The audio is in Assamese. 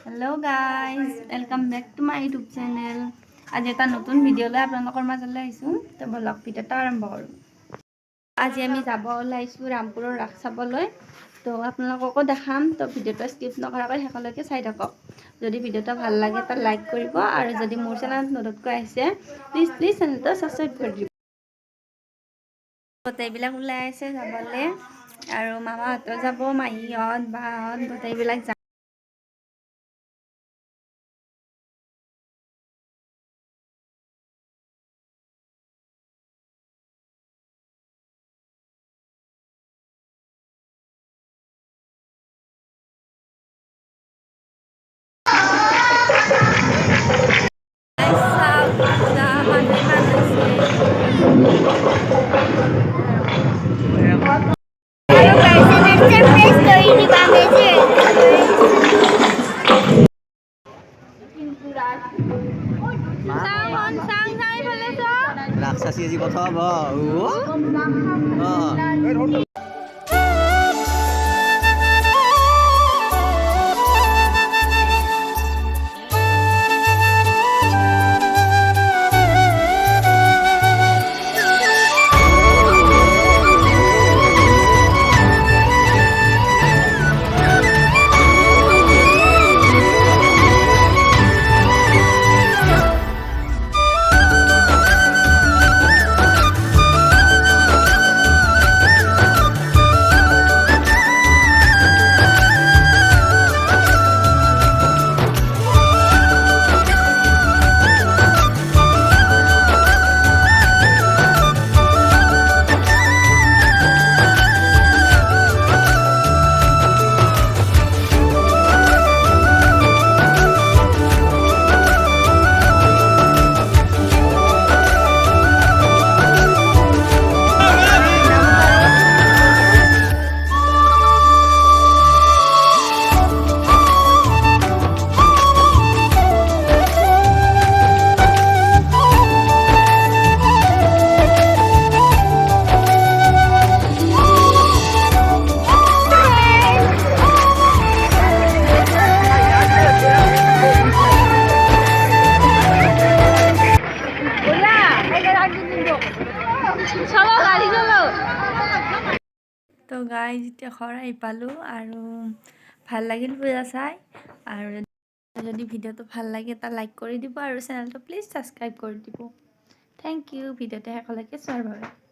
Hello guys, welcome back to my YouTube channel. আজি এটা নতুন ভিডিও লৈ আপোনালোকৰ মাজলৈ আহিছো। তো ব্লগ ভিডিওটা আৰম্ভ কৰো। আজি আমি যাব ওলাইছো ৰামপুৰৰ ৰাস চাবলৈ। তো আপোনালোককো দেখাম। তো ভিডিওটা স্কিপ নকৰাকৈ শেষলৈকে চাই থাকক। যদি ভিডিওটা ভাল লাগে তা লাইক কৰিব আৰু যদি মোৰ চেনেলত নতুনকৈ আহিছে প্লিজ চেনেলটো সাবস্ক্ৰাইব কৰি দিব। গোটেইবিলাক ওলাই আছে যাবলৈ আৰু মামাহঁতো যাব, মাহীহঁত, বাহঁত গোটেইবিলাক যাব। ৰাক্ষসী আজি কথা হব তো গাইজ এতিয়া ঘৰ আহি পালোঁ আৰু ভাল লাগিল পূজা চাই। আৰু যদি ভিডিওটো ভাল লাগে এটা লাইক কৰি দিব আৰু চেনেলটো প্লিজ ছাবস্ক্ৰাইব কৰি দিব। থেংক ইউ ভিডিওটো শেষলৈকে চোৱাৰ বাবে।